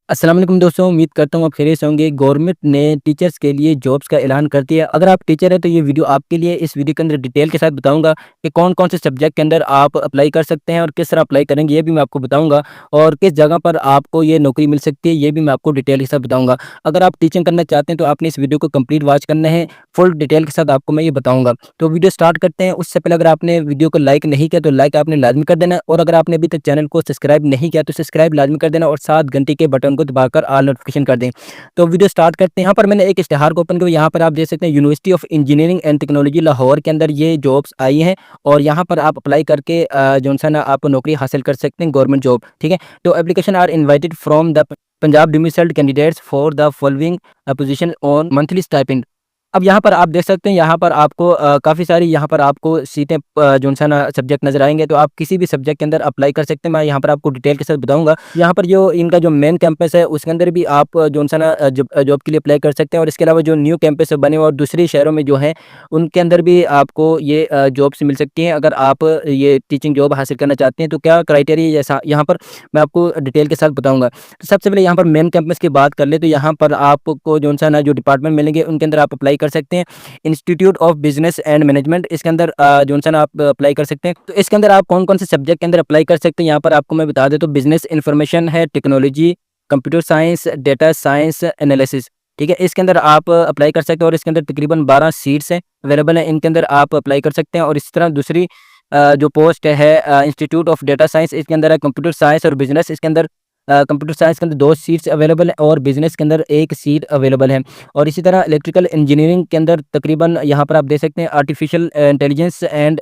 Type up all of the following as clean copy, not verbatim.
अस्सलाम वालेकुम दोस्तों, उम्मीद करता हूँ आप खैरियत से होंगे। गवर्नमेंट ने टीचर्स के लिए जॉब्स का ऐलान कर दिया। अगर आप टीचर हैं तो ये वीडियो आपके लिए। इस वीडियो के अंदर डिटेल के साथ बताऊँगा कि कौन-कौन से सब्जेक्ट के अंदर आप अप्लाई कर सकते हैं और किस तरह अप्लाई करेंगे, ये भी मैं आपको बताऊँगा। और किस जगह पर आपको ये नौकरी मिल सकती है, ये भी मैं आपको डिटेल के साथ बताऊँगा। अगर आप टीचिंग करना चाहते हैं तो आपने इस वीडियो को कंप्लीट वॉच करना है, फुल डिटेल के साथ आपको मैं ये बताऊँगा। तो वीडियो स्टार्ट करते हैं। उससे पहले अगर आपने वीडियो को लाइक नहीं किया तो लाइक आपने लाज़मी कर देना है, और अगर आपने अभी तक चैनल को सब्सक्राइब नहीं किया तो सब्सक्राइब लाज़मी कर देना और साथ घंटी के बटन को दबाकर ऑल नोटिफिकेशन कर दें। तो वीडियो स्टार्ट करते हैं। यहाँ पर मैंने एक इश्तिहार को ओपन किया। यहाँ पर आप देख सकते हैं university of engineering and technology Lahore के अंदर ये जॉब्स आई हैं, और यहाँ पर आप अप्लाई करके जो सा ना आप नौकरी हासिल कर सकते हैं, गवर्नमेंट जॉब। ठीक है? तो application are invited from the Punjab domiciled candidates for the following position on monthly stipend. अब यहाँ पर आप देख सकते हैं, यहाँ पर आपको काफ़ी सारी यहाँ पर आपको सीटें जो सा ना सब्जेक्ट नज़र आएँगे, तो आप किसी भी सब्जेक्ट के अंदर अप्लाई कर सकते हैं। मैं यहाँ पर आपको डिटेल के साथ बताऊँगा। यहाँ पर जो इनका जो मेन कैंपस है, उसके अंदर भी आप जो सा ना जॉब के लिए अप्लाई कर सकते हैं, और इसके अलावा जो न्यू कैंपस बने हुए और दूसरे शहरों में जो हैं, उनके अंदर भी आपको ये जॉब्स मिल सकती हैं। अगर आप ये टीचिंग जॉब हासिल करना चाहते हैं, तो क्या क्राइटेरिया जैसा यहाँ पर मैं आपको डिटेल के साथ बताऊँगा। तो सबसे पहले यहाँ पर मेन कैंपस की बात कर लें, तो यहाँ पर आपको जो सा ना जो डिपार्टमेंट मिलेंगे, उनके अंदर आप अप्लाई कर सकते हैं। Institute of business and management, इसके अंदर जो सा ना आप अप्लाई कर सकते हैं। तो इसके अंदर आप कौन-कौन से सब्जेक्ट के अंदर अप्लाई कर सकते हैं, यहाँ पर आपको मैं बता दें तो बिजनेस इन्फॉर्मेशन है, technology, computer science, data science, analysis. ठीक है? इसके अंदर आप अप्लाई कर सकते हैं, और इसके अंदर तकरीबन 12 सीट्स हैं, अवेलेबल हैं। इनके अंदर आप अप्लाई कर सकते हैं। और इसी तरह दूसरी जो पोस्ट है इंस्टीट्यूट ऑफ डेटा साइंस, इसके अंदर है कंप्यूटर साइंस और बिजनेस। इसके अंदर कंप्यूटर साइंस के अंदर 2 सीट्स अवेलेबल है, और बिजनेस के अंदर 1 सीट अवेलेबल है। और इसी तरह इलेक्ट्रिकल इंजीनियरिंग के अंदर तकरीबन यहाँ पर आप देख सकते हैं artificial intelligence and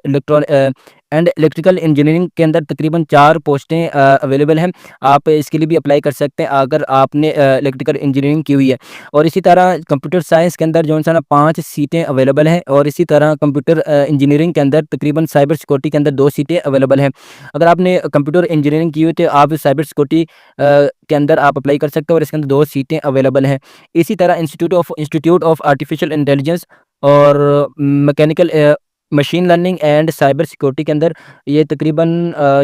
electrical engineering के अंदर तकरीबन 4 पोस्टें अवेलेबल हैं। आप इसके लिए भी अप्लाई कर सकते हैं अगर आपने इलेक्ट्रिकल इंजीनियरिंग की हुई है। और इसी तरह कंप्यूटर साइंस के अंदर जो है ना 5 सीटें अवेलेबल हैं, और इसी तरह कंप्यूटर इंजीनियरिंग के अंदर तकरीबन साइबर सिक्योरिटी के अंदर 2 सीटें अवेलेबल हैं। अगर आपने कंप्यूटर इंजीनियरिंग की हुई तो आप साइबर सिक्योरिटी के अंदर आप अप्लाई कर सकते हो, और इसके अंदर 2 सीटें अवेलेबल हैं। इसी तरह इंस्टीट्यूट ऑफ आर्टिफिशियल इंटेलिजेंस और mechanical machine learning and cyber security के अंदर ये तकरीबन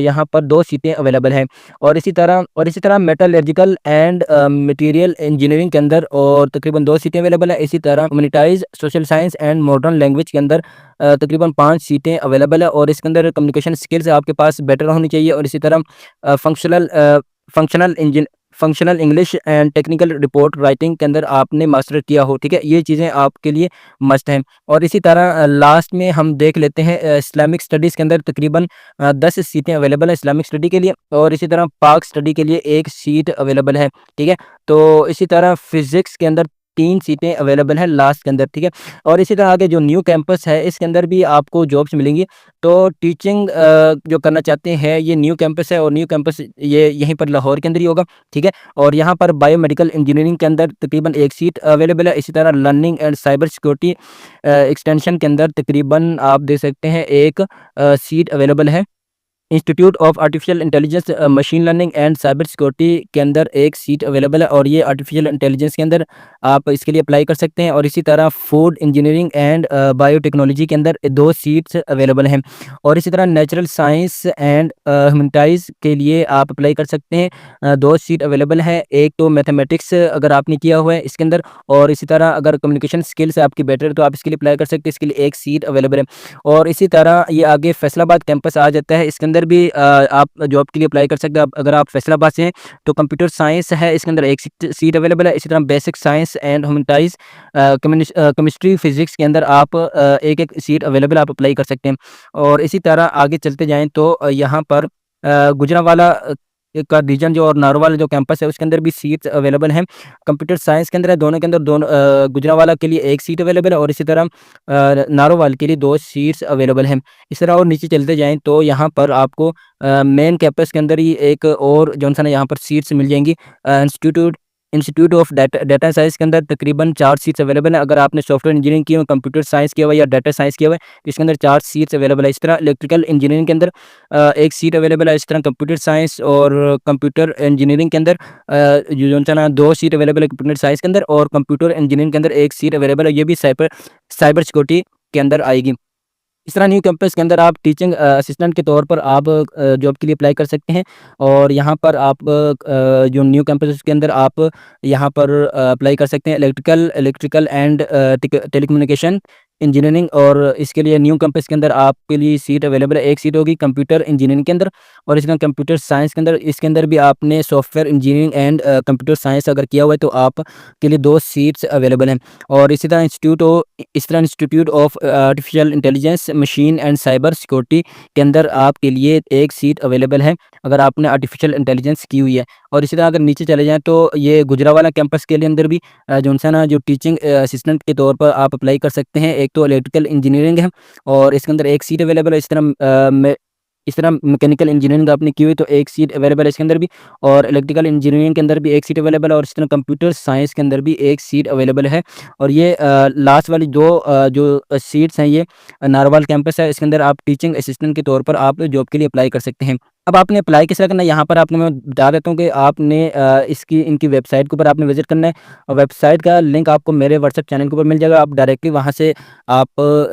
यहाँ पर 2 सीटें अवेलेबल हैं। और इसी तरह मेटलर्जिकल एंड मटेरियल इंजीनियरिंग के अंदर और तकरीबन 2 सीटें अवेलेबल हैं। इसी तरह humanities, social science and modern language के अंदर तकरीबन 5 सीटें अवेलेबल है, और इसके अंदर कम्युनिकेशन स्किल्स आपके पास बेटर होनी चाहिए। और इसी तरह functional engine functional English and technical report writing के अंदर आपने मास्टर किया हो। ठीक है? ये चीज़ें आपके लिए मस्ट हैं। और इसी तरह लास्ट में हम देख लेते हैं इस्लामिक स्टडीज़ के अंदर तकरीबन 10 सीटें अवेलेबल हैं इस्लामिक स्टडी के लिए, और इसी तरह पाक स्टडी के लिए 1 सीट अवेलेबल है। ठीक है? तो इसी तरह फिज़िक्स के अंदर 3 सीटें अवेलेबल हैं लास्ट के अंदर। ठीक है? और इसी तरह आगे जो न्यू कैंपस है, इसके अंदर भी आपको जॉब्स मिलेंगी। तो टीचिंग जो करना चाहते हैं, ये न्यू कैंपस है, और न्यू कैंपस ये यहीं पर लाहौर के अंदर ही होगा। ठीक है? और यहाँ पर बायोमेडिकल इंजीनियरिंग के अंदर तकरीबन 1 सीट अवेलेबल है। इसी तरह learning and cyber security extension के अंदर तकरीबन आप देख सकते हैं 1 सीट अवेलेबल है। Institute of artificial intelligence machine learning and cyber security के अंदर 1 सीट अवेलेबल है, और ये आर्टिफिशियल इंटेलिजेंस के अंदर आप इसके लिए अप्लाई कर सकते हैं। और इसी तरह फूड इंजीनियरिंग एंड बायोटेक्नोलॉजी के अंदर 2 सीट्स अवेलेबल हैं। और इसी तरह नेचुरल साइंस एंड ह्यूमैनिटीज़ के लिए आप अप्लाई कर सकते हैं। 2 सीट अवेलेबल है। एक तो मैथमेटिक्स अगर आपने किया हुआ है इसके अंदर, और इसी तरह अगर कम्युनिकेशन स्किल्स आपकी बेटर है तो आप इसके लिए अप्लाई कर सकते हैं। इसके लिए 1 सीट अवेलेबल है। और इसी तरह ये आगे फैसलाबाद कैंपस आ जाता है। इसके अंदर भी आप जॉब के लिए अप्लाई कर सकते हैं। अगर आप फैसलाबाद से हैं तो कंप्यूटर साइंस है, इसके अंदर 1 सीट अवेलेबल है। इसी तरह basic science and humanities chemistry physics के अंदर आप एक सीट अवेलेबल आप अप्लाई कर सकते हैं। और इसी तरह आगे चलते जाएँ तो यहाँ पर गुजरांवाला का रीजन जो और नारोवाल जो कैंपस है, उसके अंदर भी सीट्स अवेलेबल हैं। कंप्यूटर साइंस के अंदर है, दोनों के अंदर दोनों गुजरांवाला के लिए 1 सीट अवेलेबल है, और इसी तरह नारोवाल के लिए 2 सीट्स अवेलेबल हैं। इस तरह और नीचे चलते जाएँ तो यहाँ पर आपको मेन कैंपस के अंदर ही एक और जो है ना यहाँ पर सीट्स मिल जाएँगी। Institute institute of data science के अंदर तकरीबन 4 सीट्स अवेलेबल हैं। अगर आपने सॉफ्टवेयर इंजीनियरिंग की हो, कंप्यूटर साइंस किया हुआ है या डेटा साइंस किया हुआ है, तो इसके अंदर 4 सीट्स अवेलेबल है। इस तरह इलेक्ट्रिकल इंजीनियरिंग के अंदर 1 सीट अवेलेबल है। इस तरह कंप्यूटर साइंस और कंप्यूटर इंजीनियरिंग के अंदर जो है ना 2 सीट अवेलेबल है कंप्यूटर साइंस के अंदर, और कंप्यूटर इंजीनियरिंग के अंदर 1 सीट अवेलेबल है। ये भी साइबर साइबर सिक्योरिटी के अंदर आएगी। इस तरह न्यू कैंपस के अंदर आप टीचिंग असिस्टेंट के तौर पर आप जॉब के लिए अप्लाई कर सकते हैं और यहाँ पर आप जो न्यू कैंपस के अंदर आप यहाँ पर अप्लाई कर सकते हैं electrical electrical and telecommunication engineering. और इसके लिए न्यू कैंपस के अंदर आपके लिए सीट अवेलेबल है। एक सीट होगी कंप्यूटर इंजीनियरिंग के अंदर और इसका कंप्यूटर साइंस के अंदर। इसके अंदर भी आपने software engineering and computer science अगर किया हुआ है तो आप के लिए 2 सीट्स अवेलेबल हैं। और इस तरह institute of artificial intelligence machine and cyber security के अंदर आपके लिए एक सीट अवेलेबल है अगर आपने आर्टिफिशियल इंटेलिजेंस की हुई है। और इसी तरह अगर नीचे चले जाएँ तो ये गुजरावाला कैंपस के लिए अंदर भी जो सा ना जो टीचिंग असिस्टेंट के तौर पर आप अप्लाई कर सकते हैं। एक तो इलेक्ट्रिकल इंजीनियरिंग है और इसके अंदर एक सीट अवेलेबल है। इस तरह मैकेनिकल इंजीनियरिंग आपने की हुई तो एक सीट अवेलेबल है इसके अंदर भी और इलेक्ट्रिकल इंजीनियरिंग के अंदर भी एक सीट अवेलेबल है और इस तरह कंप्यूटर साइंस के अंदर भी एक सीट अवेलेबल है। और ये लास्ट वाली जो सीट्स हैं ये नारवाल कैंपस है, इसके अंदर आप टीचिंग असिस्टेंट के तौर पर आप जॉब के लिए अप्लाई कर सकते हैं। अब आपने अप्लाई किस तरह करना है, यहाँ पर आपको मैं बता देता हूँ कि आपने इनकी वेबसाइट के ऊपर आपने विज़िट करना है और वेबसाइट का लिंक आपको मेरे व्हाट्सएप चैनल के ऊपर मिल जाएगा। आप डायरेक्टली वहाँ से आप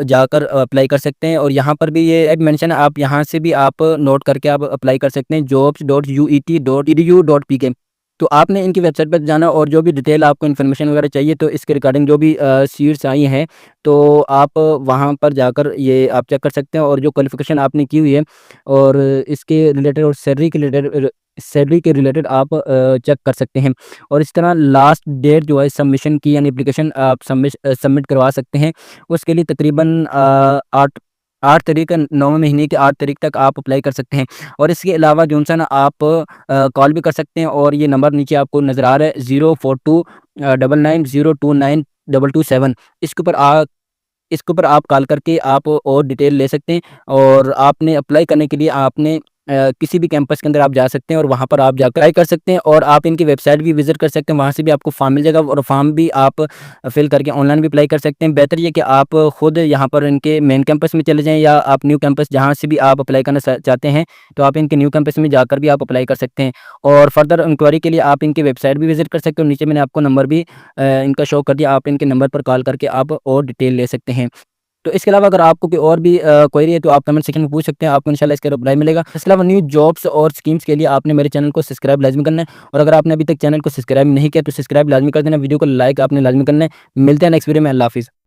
जाकर अप्लाई कर सकते हैं और यहाँ पर भी ये ऐप मेंशन है, आप यहाँ से भी आप नोट करके आप अप्लाई कर सकते हैं jobs.uit.edu.pk। तो आपने इनकी वेबसाइट पर जाना और जो भी डिटेल आपको इन्फॉर्मेशन वगैरह चाहिए तो इसके रिगार्डिंग जो भी सीट्स आई हैं तो आप वहाँ पर जाकर ये आप चेक कर सकते हैं और जो क्वालिफ़िकेशन आपने की हुई है और इसके रिलेटेड और सैलरी के रिलेटेड आप चेक कर सकते हैं। और इस तरह लास्ट डेट जो है सबमिशन की यानी एप्लीकेशन आप सबमिट करवा सकते हैं। उसके लिए तकरीबन 8 तारीख 9वें महीने के 8 तारीख तक आप अप्लाई कर सकते हैं। और इसके अलावा जो सा ना आप कॉल भी कर सकते हैं और ये नंबर नीचे आपको नज़र आ रहा है 042 99029227। इसके ऊपर आप कॉल करके आप और डिटेल ले सकते हैं। और आपने अप्लाई करने के लिए आपने किसी भी कैंपस के अंदर आप जा सकते हैं और वहाँ पर आप जाकर अप्लाई कर सकते हैं और आप इनकी वेबसाइट भी विज़िट कर सकते हैं, वहाँ से भी आपको फॉर्म मिल जाएगा और फॉर्म भी आप फिल करके ऑनलाइन भी अप्लाई कर सकते हैं। बेहतर ये है कि आप खुद यहाँ पर इनके मेन कैंपस में चले जाएँ या आप न्यू कैंपस जहाँ से भी आप अप्लाई करना चाहते हैं तो आप इनके न्यू कैंपस में जाकर भी आप अप्लाई कर सकते हैं। और फर्दर इंक्वायरी के लिए आप इनकी वेबसाइट भी विज़िट कर सकते हो। नीचे मैंने आपको नंबर भी इनका शो कर दिया, आप इनके नंबर पर कॉल करके आप और डिटेल ले सकते हैं। तो इसके अलावा अगर आपको कोई और भी क्वेरी है तो आप कमेंट सेक्शन में पूछ सकते हैं, आपको इंशाल्लाह इसका रिप्लाई मिलेगा। इसके अलावा न्यू जॉब्स और स्कीम्स के लिए आपने मेरे चैनल को सब्सक्राइब लाज़मी करना है और अगर आपने अभी तक चैनल को सब्सक्राइब नहीं किया तो सब्सक्राइब लाज़मी कर देना, वीडियो को लाइक आपने लाज़मी करना है। मिलते हैं नेक्स्ट वीडियो में। अल्लाह हाफ़िज़।